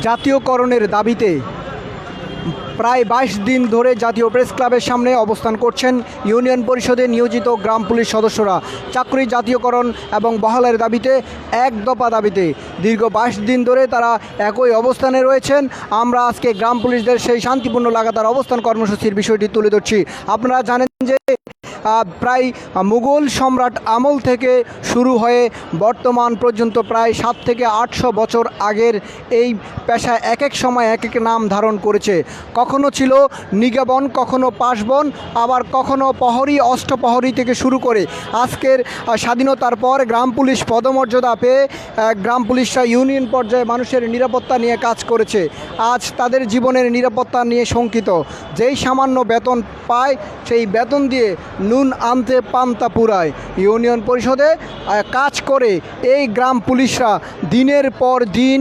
জাতীয়করণের দাবিতে প্রায় 22 দিন ধরে জাতীয় প্রেস ক্লাবের সামনে অবস্থান করছেন ইউনিয়ন পরিষদে নিয়োজিত গ্রাম পুলিশ সদস্যরা। চাকরি জাতীয়করণ এবং বহালের দাবিতে এক দফা দাবিতে দীর্ঘ 22 দিন ধরে তারা একই অবস্থানে রয়েছেন। আমরা আজকে গ্রাম পুলিশদের সেই শান্তিপূর্ণ লাগাতার অবস্থান কর্মসূচির বিষয়টি তুলে ধরছি। আপনারা জানেন যে প্রায় মুঘল সম্রাট আমল থেকে শুরু হয়ে বর্তমান পর্যন্ত প্রায় 7 থেকে 800 বছর আগের এই পেশা এক এক সময় এক এক নাম ধারণ করেছে। কখনো ছিল নিগাবন, কখনো পাশবন, আবার কখনো প্রহরী, অষ্টপ্রহরী থেকে শুরু করে আজকের স্বাধীনতার পর গ্রাম পুলিশ পদমর্যাদা পেয়ে গ্রাম পুলিশরা ইউনিয়ন পর্যায়ে মানুষের নিরাপত্তা নিয়ে কাজ করেছে। আজ তাদের জীবনের নিরাপত্তা নিয়ে শঙ্কিত। যেই সামান্য বেতন পায় সেই বেতন দিয়ে নুন আনতে পান্তা পুরায়। ইউনিয়ন পরিষদে কাজ করে এই গ্রাম পুলিশরা দিনের পর দিন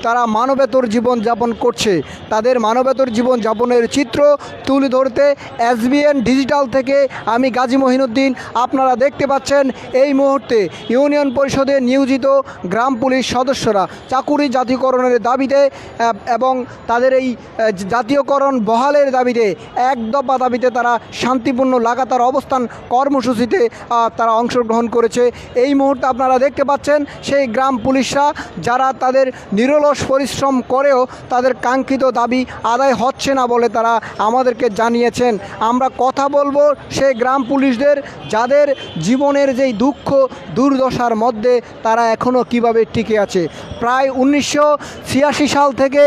তারা মানবেতর জীবনযাপন করছে। তাদের মানবেতর জীবনযাপনের চিত্র তুলে ধরতে এসবিএন ডিজিটাল থেকে আমি গাজী মহিনুদ্দিন। আপনারা দেখতে পাচ্ছেন এই মুহূর্তে ইউনিয়ন পরিষদে নিয়োজিত গ্রাম পুলিশ সদস্যরা চাকুরি জাতীয়করণের দাবিতে এবং তাদের এই জাতীয়করণ বহালের দাবিতে এক দফা দাবিতে তারা শান্তিপূর্ণ লাগাতার অবস্থান কর্মসূচিতে তারা অংশগ্রহণ করেছে। এই মুহূর্তে আপনারা দেখতে পাচ্ছেন সেই গ্রাম পুলিশরা যারা তাদের নিরলস পরিশ্রম করেও তাদের কাঙ্ক্ষিত দাবি আদায় হচ্ছে না বলে তারা আমাদেরকে জানিয়েছেন। আমরা কথা বলবো সেই গ্রাম পুলিশদের যাদের জীবনের যেই দুঃখ দুর্দশার মধ্যে তারা এখনও কিভাবে টিকে আছে। প্রায় 1983 সাল থেকে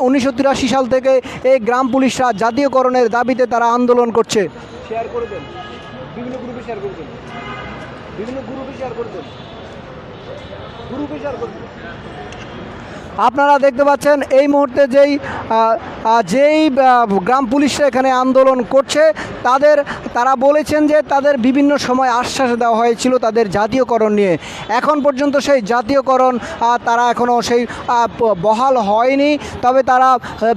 1983 সাল থেকে এই গ্রাম পুলিশরা জাতীয়করণের দাবিতে তারা আন্দোলন করছে। শেয়ার করবেন, বিভিন্ন গ্রুপে শেয়ার করবেন, বিভিন্ন গ্রুপে শেয়ার করবেন, গ্রুপে শেয়ার করবেন। আপনারা দেখতে পাচ্ছেন এই মুহূর্তে যেই গ্রাম পুলিশরা এখানে আন্দোলন করছে তারা বলেছেন যে তাদের বিভিন্ন সময় আশ্বাস দেওয়া হয়েছিল তাদের জাতীয়করণ নিয়ে। এখন পর্যন্ত সেই জাতীয়করণ তারা এখনও সেই বহাল হয়নি, তবে তারা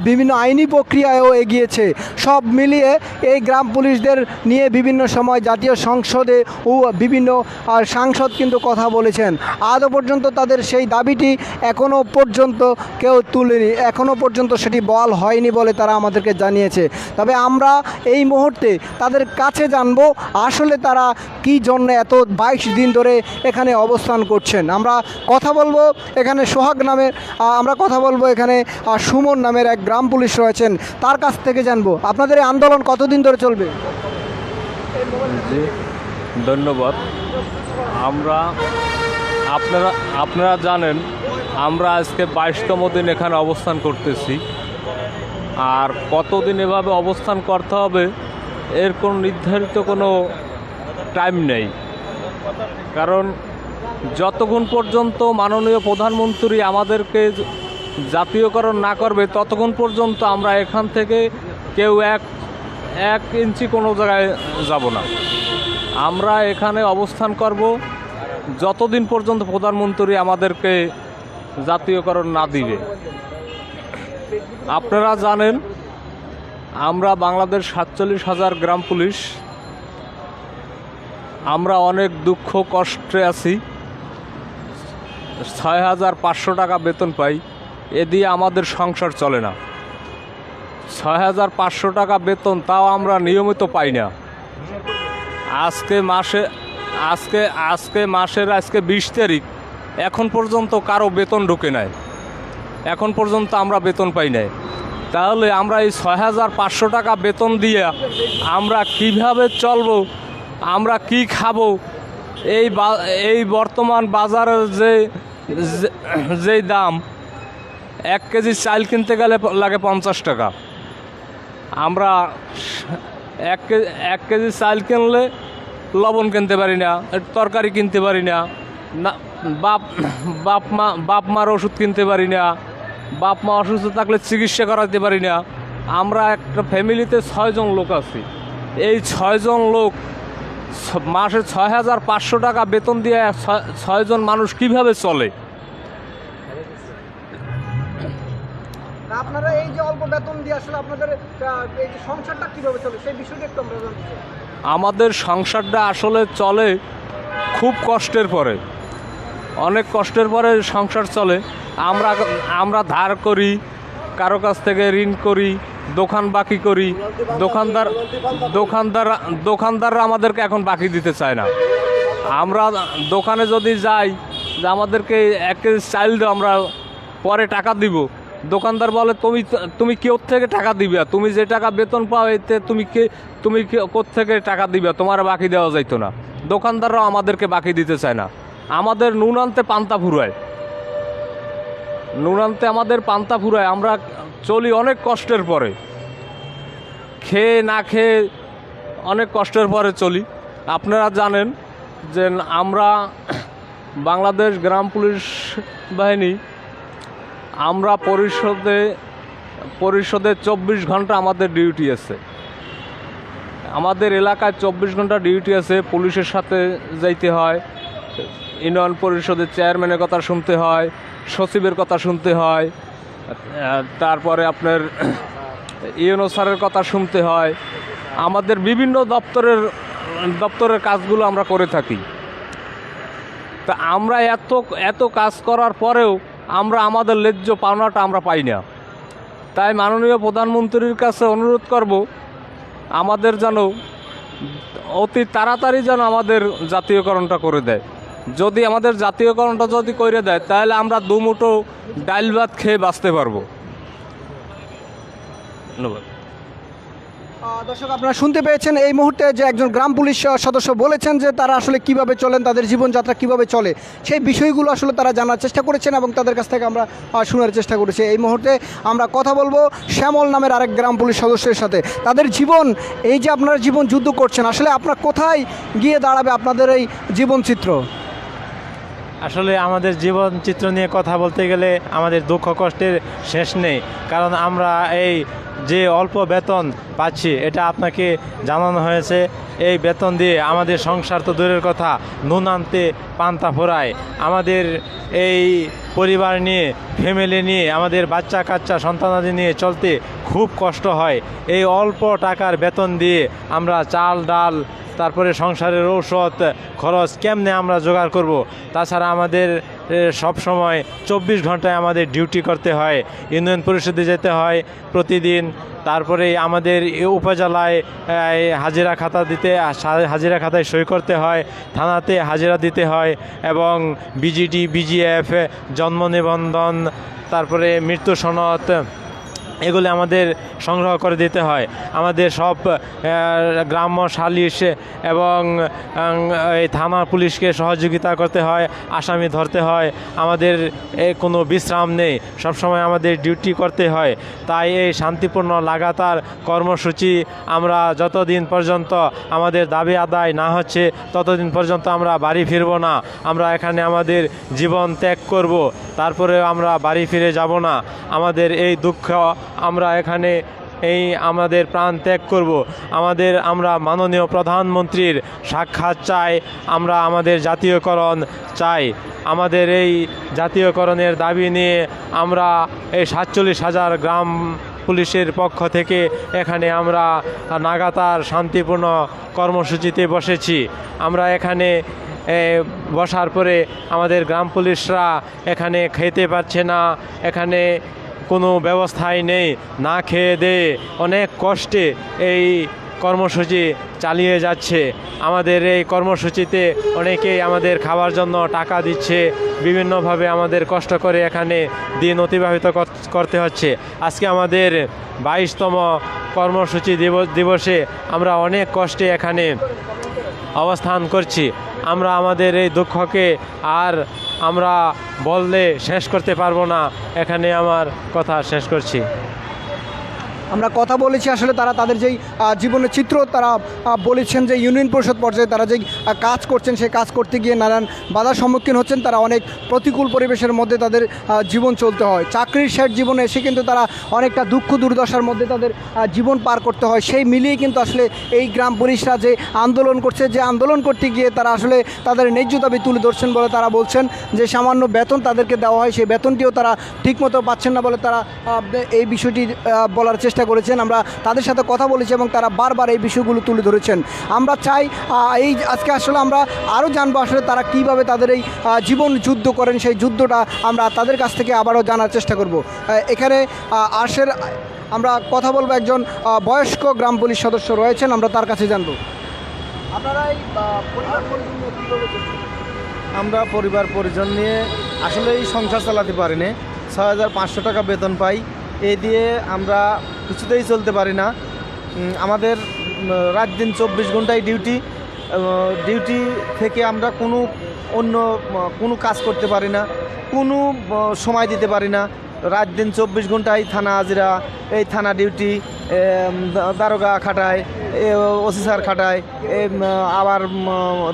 বিভিন্ন আইনি প্রক্রিয়ায়ও এগিয়েছে। সব মিলিয়ে এই গ্রাম পুলিশদের নিয়ে বিভিন্ন সময় জাতীয় সংসদে ও বিভিন্ন সাংসদ কিন্তু কথা বলেছেন। আজও পর্যন্ত তাদের সেই দাবিটি এখনও পর্যন্ত কেউ তুলেনি, এখনও পর্যন্ত সেটি বল হয়নি বলে তারা আমাদেরকে জানিয়েছে। তবে আমরা এই মুহূর্তে তাদের কাছে জানবো আসলে তারা কি জন্য এত 22 দিন ধরে এখানে অবস্থান করছেন। আমরা কথা বলবো এখানে সোহাগ নামের, আমরা কথা বলবো এখানে সুমন নামের এক গ্রাম পুলিশ রয়েছেন, তার কাছ থেকে জানবো আপনাদের এই আন্দোলন কতদিন ধরে চলবে। ধন্যবাদ। আপনারা জানেন আমরা আজকে 22তম দিন এখানে অবস্থান করতেছি। আর কতদিন এভাবে অবস্থান করতে হবে এর কোনো নির্ধারিত কোনো টাইম নেই, কারণ যতক্ষণ পর্যন্ত মাননীয় প্রধানমন্ত্রী আমাদেরকে জাতীয়করণ না করবে ততক্ষণ পর্যন্ত আমরা এখান থেকে কেউ এক ইঞ্চি কোনো জায়গায় যাব না। আমরা এখানে অবস্থান করব যতদিন পর্যন্ত প্রধানমন্ত্রী আমাদেরকে জাতীয়করণ না দিবে। আপনারা জানেন আমরা বাংলাদেশ 47,000 গ্রাম পুলিশ, আমরা অনেক দুঃখ কষ্টে আছি। 6,500 টাকা বেতন পাই, এ দিয়ে আমাদের সংসার চলে না। 6,500 টাকা বেতন তাও আমরা নিয়মিত পাই না। আজকে মাসের 20 তারিখ, এখন পর্যন্ত কারো বেতন ঢুকে নাই, এখন পর্যন্ত আমরা বেতন পাই নাই। তাহলে আমরা এই 6,500 টাকা বেতন দিয়ে আমরা কিভাবে চলবো, আমরা কি খাবো? এই বর্তমান বাজারের যেই দাম, 1 কেজি চাল কিনতে গেলে লাগে 50 টাকা। আমরা 1 কেজি চাল কিনলে লবণ কিনতে পারি না, তরকারি কিনতে পারি না, বাপ মার ওষুধ কিনতে পারি না, বাপ মা অসুস্থ থাকলে চিকিৎসা করাতে পারি না। আমরা একটা ফ্যামিলিতে 6 জন লোক আছি। এই 6 জন লোক মাসে 6,500 টাকা বেতন দিয়ে 6 জন মানুষ কিভাবে চলে? আপনারা এই যে অল্প বেতন দিয়ে আসলে আপনাদের এই যে সংসারটা কিভাবে চলে সেই বিষয়টা একটু আমরা জানতে চাই। আমাদের সংসারটা আসলে চলে খুব কষ্টের পরে, অনেক কষ্টের পরে সংসার চলে। আমরা আমরা ধার করি, কারো কাছ থেকে ঋণ করি, দোকান বাকি করি। দোকানদাররা আমাদেরকে এখন বাকি দিতে চায় না। আমরা দোকানে যদি যাই যে আমাদেরকে 1 কেজি চাল দাও, আমরা পরে টাকা দিব, দোকানদার বলে তুমি কেউ থেকে টাকা দিবে, তুমি যে টাকা বেতন পাও এতে তুমি কোত্থেকে টাকা দিবে, তোমার বাকি দেওয়া যাইতো না। দোকানদাররাও আমাদেরকে বাকি দিতে চায় না। আমাদের নুন আনতে পান্তা ফুরায়, আমাদের পান্তা ফুরায়। আমরা চলি অনেক কষ্টের পরে, খেয়ে না খেয়ে অনেক কষ্টের পরে চলি। আপনারা জানেন যে আমরা বাংলাদেশ গ্রাম পুলিশ বাহিনী, আমরা পরিষদে 24 ঘন্টা আমাদের ডিউটি আছে। আমাদের এলাকায় 24 ঘন্টা ডিউটি আছে। পুলিশের সাথে যাইতে হয়, ইউনিয়ন পরিষদের চেয়ারম্যানের কথা শুনতে হয়, সচিবের কথা শুনতে হয়, তারপরে আপনার ইউনো স্যারের কথা শুনতে হয়। আমাদের বিভিন্ন দপ্তরের কাজগুলো আমরা করে থাকি। তা আমরা এত কাজ করার পরেও আমরা আমাদের ন্যায্য পাওনাটা আমরা পাই না। তাই মাননীয় প্রধানমন্ত্রীর কাছে অনুরোধ করব, আমাদের যেন অতি তাড়াতাড়ি যেন আমাদের জাতীয়করণটা করে দেয়। যদি আমাদের জাতীয়করণটা যদি করে দেয়, তাহলে আমরা দুমুঠো ডাল ভাত খেয়ে বাঁচতে পারবো। ধন্যবাদ। দর্শক, আপনারা শুনতে পেয়েছেন এই মুহূর্তে যে একজন গ্রাম পুলিশ সদস্য বলেছেন যে তারা আসলে কিভাবে চলেন, তাদের জীবনযাত্রা কিভাবে চলে, সেই বিষয়গুলো আসলে তারা জানার চেষ্টা করেছেন এবং তাদের কাছ থেকে আমরা শোনার চেষ্টা করেছি। এই মুহূর্তে আমরা কথা বলবো শ্যামল নামের আরেক গ্রাম পুলিশ সদস্যের সাথে। তাদের জীবন, এই যে আপনারা জীবন যুদ্ধ করছেন, আসলে আপনার কোথায় গিয়ে দাঁড়াবে আপনাদের এই জীবনচিত্র? আসলে আমাদের জীবন চিত্র নিয়ে কথা বলতে গেলে আমাদের দুঃখ কষ্টের শেষ নেই। কারণ আমরা এই যে অল্প বেতন পাচ্ছি, এটা আপনাকে জানানো হয়েছে। এই বেতন দিয়ে আমাদের সংসার তো দূরের কথা, নুন আনতে পান্তা ফোরায়। আমাদের এই পরিবার নিয়ে, ফ্যামিলি নিয়ে, আমাদের বাচ্চা কাচ্চা সন্তানাদি নিয়ে চলতে খুব কষ্ট হয়। এই অল্প টাকার বেতন দিয়ে আমরা চাল ডাল, তারপরে সংসারের ঔষধ খরচ কেমনে আমরা জোগাড় করব। তাছাড়া আমাদের সব সময় 24 ঘন্টায় আমাদের ডিউটি করতে হয়, ইউনিয়ন পরিষদে যেতে হয় প্রতিদিন। তারপরে আমাদের উপজেলায় হাজিরা খাতা দিতে, হাজিরা খাতায় সই করতে হয়, থানাতে হাজিরা দিতে হয়, এবং বিজিডি, বিজিএফ, জন্ম নিবন্ধন, তারপরে মৃত্যু সনদ, এগুলি আমাদের সংগ্রহ করে দিতে হয়। আমাদের সব গ্রাম্য সালিশ এবং এই থানা পুলিশকে সহযোগিতা করতে হয়, আসামি ধরতে হয়। আমাদের কোনো বিশ্রাম নেই, সবসময় আমাদের ডিউটি করতে হয়। তাই এই শান্তিপূর্ণ লাগাতার কর্মসূচি আমরা যতদিন পর্যন্ত আমাদের দাবি আদায় না হচ্ছে, ততদিন পর্যন্ত আমরা বাড়ি ফিরব না। আমরা এখানে আমাদের জীবন ত্যাগ করব, তারপরে আমরা বাড়ি ফিরে যাব না। আমাদের এই দুঃখ, আমরা এখানে আমাদের প্রাণ ত্যাগ করব। আমরা মাননীয় প্রধানমন্ত্রীর সাক্ষাৎ চাই, আমরা আমাদের জাতীয়করণ চাই। আমাদের এই জাতীয়করণের দাবি নিয়ে আমরা এই 47,000 গ্রাম পুলিশের পক্ষ থেকে এখানে আমরা লাগাতার শান্তিপূর্ণ কর্মসূচিতে বসেছি। আমরা এখানে বসার পরে আমাদের গ্রাম পুলিশরা এখানে খেতে পারছে না, এখানে কোনো ব্যবস্থাই নেই, না খেয়ে দেয়ে অনেক কষ্টে এই কর্মসূচি চালিয়ে যাচ্ছে। আমাদের এই কর্মসূচিতে অনেকেই আমাদের খাওয়ার জন্য টাকা দিচ্ছে, বিভিন্নভাবে আমাদের কষ্ট করে এখানে দিন অতিবাহিত করতে হচ্ছে। আজকে আমাদের 22তম কর্মসূচি দিবসে আমরা অনেক কষ্টে এখানে অবস্থান করছি। আমরা আমাদের এই দুঃখকে আর আমরা বললে শেষ করতে পারবো না। এখানে আমার কথা শেষ করছি। আমরা কথা বলেছি আসলে তারা তাদের যেই জীবনের চিত্র তারা বলেছেন যে ইউনিয়ন পরিষদ পর্যায়ে তারা যেই কাজ করছেন, সেই কাজ করতে গিয়ে নানান বাধার সম্মুখীন হচ্ছেন। তারা অনেক প্রতিকূল পরিবেশের মধ্যে তাদের জীবন চলতে হয়। চাকরির শেষ জীবনে এসে কিন্তু তারা অনেকটা দুঃখ দুর্দশার মধ্যে তাদের জীবন পার করতে হয়। সেই মিলিয়ে কিন্তু আসলে এই গ্রাম পুলিশরা যে আন্দোলন করছে, যে আন্দোলন করতে গিয়ে তারা আসলে তাদের ন্যায্য দাবি তুলে ধরছেন বলে তারা বলছেন। যে সামান্য বেতন তাদেরকে দেওয়া হয়, সেই বেতনটিও তারা ঠিকমতো পাচ্ছেন না বলে তারা এই বিষয়টি বলার চেষ্টা চেষ্টা করেছেন, আমরা তাদের সাথে কথা বলেছি এবং তারা বারবার এই বিষয়গুলো তুলে ধরেছেন। আমরা চাই এই আজকে আসলে আমরা আরও জানবো আসলে তারা কীভাবে তাদের এই জীবন যুদ্ধ করেন, সেই যুদ্ধটা আমরা তাদের কাছ থেকে আবারও জানার চেষ্টা করব। এখানে আর্শের আমরা কথা বলবো, একজন বয়স্ক গ্রাম পুলিশ সদস্য রয়েছেন, আমরা তার কাছে জানবো। আপনারা এই পরিবার পরিজন নিয়ে কীভাবে চলছেন? আমরা পরিবার পরিজন নিয়ে আসলেই সংসার চালাতে পারি না। 6,500 টাকা বেতন পাই, এই দিয়ে আমরা কিছুতেই চলতে পারি না। আমাদের রাত দিন 24 ঘন্টায় ডিউটি থেকে আমরা কোনো কাজ করতে পারি না, কোনো সময় দিতে পারি না। রাত দিন 24 ঘন্টায় থানা হাজিরা, এই থানা ডিউটি, দারোগা খাটায়, ওসি স্যার খাটায়, আবার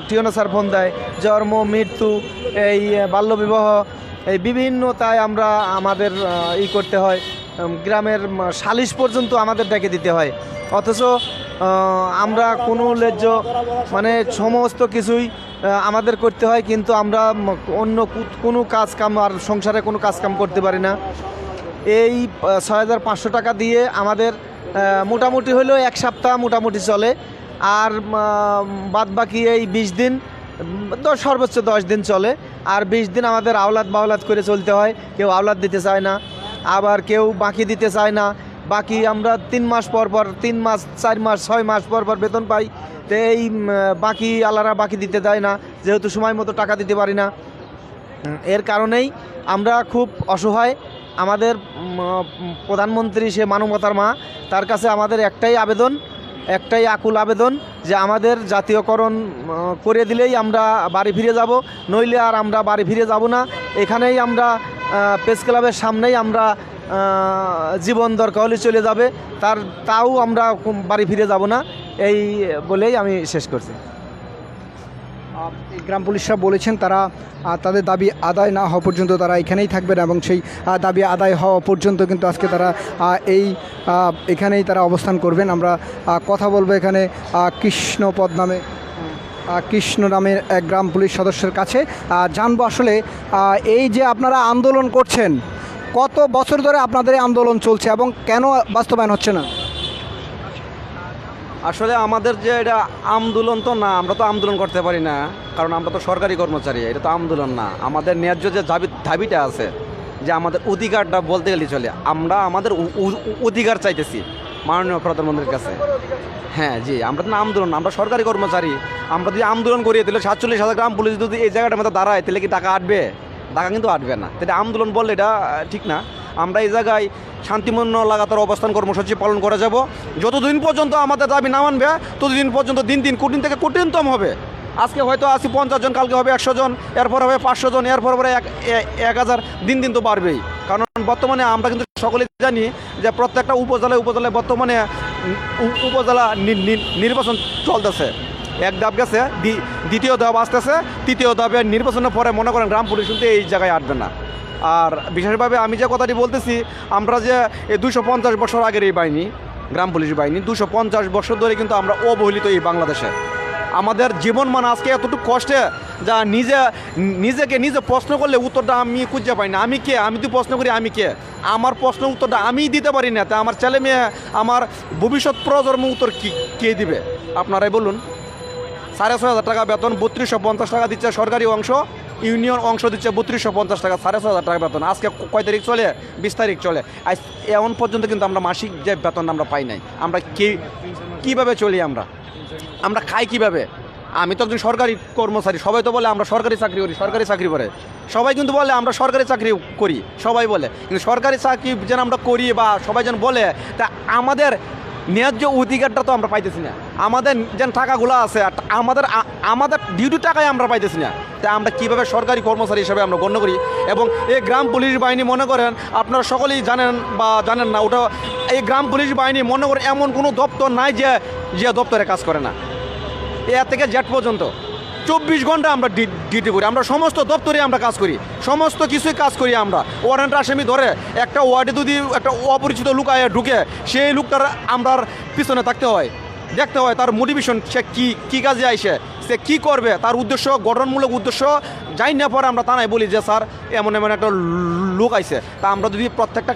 টিওনো স্যার ফোন দেয়, জন্ম মৃত্যু, এই বাল্যবিবাহ, এই বিভিন্নতায় আমরা আমাদের করতে হয়। গ্রামের সালিশ পর্যন্ত আমাদের ডেকে দিতে হয়, অথচ আমরা কোনো ন্যায্য মানে সমস্ত কিছুই আমাদের করতে হয়, কিন্তু আমরা অন্য কোনো কাজকাম আর সংসারে কোনো কাজকাম করতে পারি না। এই 6,500 টাকা দিয়ে আমাদের মোটামুটি হলেও এক সপ্তাহ মোটামুটি চলে, আর বাদ বাকি এই 20 দিন, সর্বোচ্চ 10 দিন চলে, আর 20 দিন আমাদের আওলাদ বাওলাদ করে চলতে হয়। কেউ আওলাদ দিতে চায় না, আবার কেউ বাকি দিতে চায় না। বাকি আমরা 3 মাস পর 3 মাস 4 মাস 6 মাস পর বেতন পাই, তো এই বাকি আলারা বাকি দিতে দেয় না, যেহেতু সময় মতো টাকা দিতে পারি না। এর কারণেই আমরা খুব অসহায়। আমাদের প্রধানমন্ত্রী, সে মানবতার মা, তার কাছে আমাদের একটাই আকুল আবেদন যে আমাদের জাতীয়করণ করে দিলেই আমরা বাড়ি ফিরে যাব, নইলে আর আমরা বাড়ি ফিরে যাব না। এখানেই আমরা প্রেস ক্লাবের সামনেই আমরা জীবন দরকার হলে চলে যাবে, তাও আমরা বাড়ি ফিরে যাব না, এই বলেই আমি শেষ করছি। গ্রাম পুলিশরা বলেছেন তারা তাদের দাবি আদায় না হওয়া পর্যন্ত তারা এখানেই থাকবেন, এবং সেই দাবি আদায় হওয়া পর্যন্ত কিন্তু আজকে তারা এখানেই তারা অবস্থান করবেন। আমরা কথা বলবো এখানে কৃষ্ণ নামের এক গ্রাম পুলিশ সদস্যের কাছে, জানবো আসলে এই যে আপনারা আন্দোলন করছেন, কত বছর ধরে আপনাদের এই আন্দোলন চলছে এবং কেন বাস্তবায়ন হচ্ছে না? আসলে আমাদের যে এটা আন্দোলন তো না, আমরা তো আন্দোলন করতে পারি না, কারণ আমরা তো সরকারি কর্মচারী। এটা তো আন্দোলন না, আমাদের ন্যায্য যে দাবিটা আছে, যে আমাদের অধিকারটা বলতে গেলে চলে, আমরা আমাদের অধিকার চাইতেছি মাননীয় প্রধানমন্ত্রীর কাছে। হ্যাঁ জি, আমরা তো না আন্দোলন না, আমরা সরকারি কর্মচারী। আমরা যদি আন্দোলন করিয়ে দিলে 47,000 গ্রাম পুলিশ যদি এই জায়গাটার মধ্যে দাঁড়ায়, তাহলে কি টাকা আটবে? টাকা কিন্তু আটবে না। তাহলে আন্দোলন বললে এটা ঠিক না। আমরা এই জায়গায় শান্তিপূর্ণ লাগাতার অবস্থান কর্মসূচি পালন করে যাব। যতদিন পর্যন্ত আমাদের দাবি না মানবে, ততদিন পর্যন্ত দিন কঠিন থেকে কঠিনতম হবে। আজকে হয়তো 50 জন, কালকে হবে 100 জন, এরপর হবে 500 জন, এরপর হবে 1000, দিন তো বাড়বেই। কারণ বর্তমানে আমরা কিন্তু সকলেই জানি যে প্রত্যেকটা উপজেলায় বর্তমানে উপজেলা নির্বাচন চলতেছে। এক ধাপ গেছে, দ্বিতীয় ধাপ আসতেছে, তৃতীয় ধাপের নির্বাচনের পরে মনে করেন গ্রাম পুলিশ কিন্তু এই জায়গায় আসবে না। আর বিশেষভাবে আমি যে কথাটি বলতেছি, আমরা যে এই 250 বছর আগের এই বাহিনী, গ্রাম পুলিশ বাহিনী 250 বছর ধরে কিন্তু আমরা অবহেলিত এই বাংলাদেশে। আমাদের জীবন মান আজকে এতটুকু কষ্টে, যা নিজে প্রশ্ন করলে উত্তরটা আমি খুঁজে পাই না। আমি কে? আমি তো প্রশ্ন করি আমি কে? আমার প্রশ্ন উত্তরটা আমি দিতে পারি না, তা আমার ছেলে মেয়ে, আমার ভবিষ্যৎ প্রজন্ম উত্তর কে দিবে? আপনারাই বলুন। 6,500 টাকা বেতন, 3250 টাকা দিচ্ছে সরকারি অংশ, ইউনিয়ন অংশ দিচ্ছে 3250 টাকা, 6,500 টাকা বেতন। আজকে কয় তারিখ চলে? 20 তারিখ চলে। আজ এমন পর্যন্ত কিন্তু আমরা মাসিক যে বেতন আমরা পাই নাই। আমরা কীভাবে চলি? আমরা খাই কিভাবে? আমি তো একজন সরকারি কর্মচারী, সবাই তো বলে আমরা সরকারি চাকরি করে, সবাই কিন্তু বলে আমরা সরকারি চাকরি করি, সবাই বলে, কিন্তু সরকারি চাকরি যেন আমরা করি বা সবাই যেন বলে, তা আমাদের ন্যায্য অধিকারটা তো আমরা পাইতেছি না। আমাদের যেন টাকাগুলো আছে, আমাদের ডিউটির টাকাই আমরা পাইতেছি না। তাই আমরা কীভাবে সরকারি কর্মচারী হিসেবে আমরা গণ্য করি? এবং এই গ্রাম পুলিশ বাহিনী মনে করেন, আপনারা সকলেই জানেন বা জানেন না, ওটা এই গ্রাম পুলিশ বাহিনী মনে করেন এমন কোনো দপ্তর নাই যে দপ্তরে কাজ করে না। এ থেকে জেড পর্যন্ত 24 ঘন্টা আমরা ডিউটি করি। আমরা সমস্ত দপ্তরে আমরা কাজ করি, সমস্ত কিছুই কাজ করি। আমরা ওয়ারেন্ট আসামি ধরে একটা ওয়ার্ডে যদি একটা অপরিচিত লোক ঢুকে, সেই লোকটার আমরা পিছনে থাকতে হয়। দেখতে হয় তার মোটিভেশন, সে কী কাজে আইসে, সে কী করবে, তার উদ্দেশ্য, গঠনমূলক উদ্দেশ্য যাই না পরে আমরা তা নাই বলি যে স্যার এমন এমন একটা লোক আইছে। তা আমরা যদি প্রত্যেকটা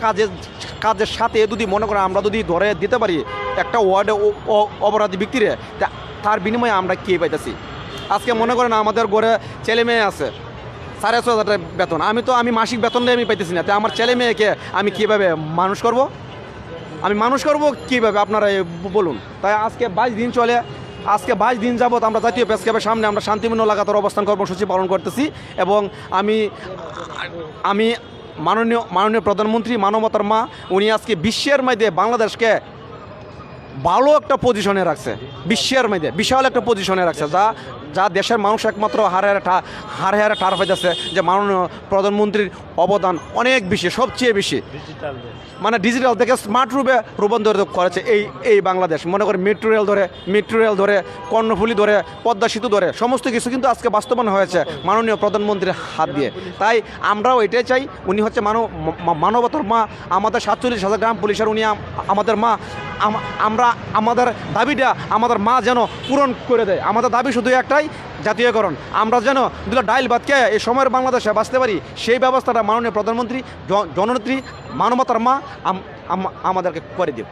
কাজের সাথে যদি মনে করেন আমরা যদি ধরে দিতে পারি একটা ওয়ার্ডে অপরাধী ব্যক্তিরে, তার বিনিময়ে আমরা কী পাইতেছি। আজকে মনে করেন আমাদের ঘরে ছেলে মেয়ে আছে, 6,500 টাকা বেতন, আমি মাসিক বেতন দিয়ে আমি পাইতেছি না। তো আমার ছেলে মেয়েকে আমি কীভাবে মানুষ করব, কীভাবে আপনারা বলুন। তাই আজকে 22 দিন চলে, আজকে 22 দিন যাবত আমরা জাতীয় প্রেস ক্লাবের সামনে আমরা শান্তিপূর্ণ লাগাতার অবস্থান কর্মসূচি পালন করতেছি। এবং আমি মাননীয় প্রধানমন্ত্রী মানবতার মা, উনি আজকে বিশ্বের মধ্যে বাংলাদেশকে ভালো একটা পজিশনে রাখছে, বিশ্বের মধ্যে বিশাল একটা পজিশনে রাখছে, যা দেশের মানুষ একমাত্র হারে ঠার পাইতেছে যে মাননীয় প্রধানমন্ত্রীর অবদান অনেক বেশি, সবচেয়ে বেশি। মানে ডিজিটাল থেকে স্মার্ট রূপে রূপান্তরিত করেছে এই বাংলাদেশ। মনে করেন মেট্রো রেল ধরে কর্ণফুলী ধরে পদ্মা সেতু ধরে সমস্ত কিছু কিন্তু আজকে বাস্তবায়ন হয়েছে মাননীয় প্রধানমন্ত্রীর হাত দিয়ে। তাই আমরাও এটাই চাই, উনি হচ্ছে মানবতার মা, আমাদের 47,000 গ্রাম পুলিশের উনি আমাদের মা। আমরা আমাদের দাবিটা আমাদের মা যেন পূরণ করে দেয়। আমাদের দাবি শুধু একটাই, জাতীয়করণ। আমরা যেন দুটো ডাইল ভাত খেয়ে এই সময়ের বাংলাদেশে বাঁচতে পারি, সেই ব্যবস্থাটা মাননীয় প্রধানমন্ত্রী জননেত্রী মানবতার মা আমাদেরকে করে দিও,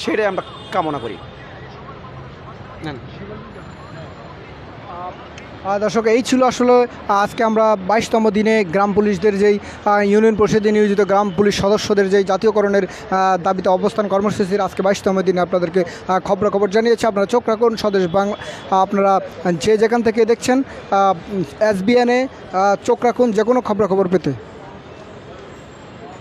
সেটাই আমরা কামনা করি। দর্শক, এই ছিল আসলে আজকে আমরা 22তম দিনে গ্রাম পুলিশদের যেই ইউনিয়ন পরিষদে নিয়োজিত গ্রাম পুলিশ সদস্যদের যেই জাতীয়করণের দাবিতে অবস্থান কর্মসূচির আজকে 22তম দিনে আপনাদেরকে খবর জানিয়েছি। আপনারা চোখ রাখুন স্বদেশ বাংলা, আপনারা যে যেখান থেকে দেখছেন SBN চোখ রাখুন যে কোনো খবর পেতে।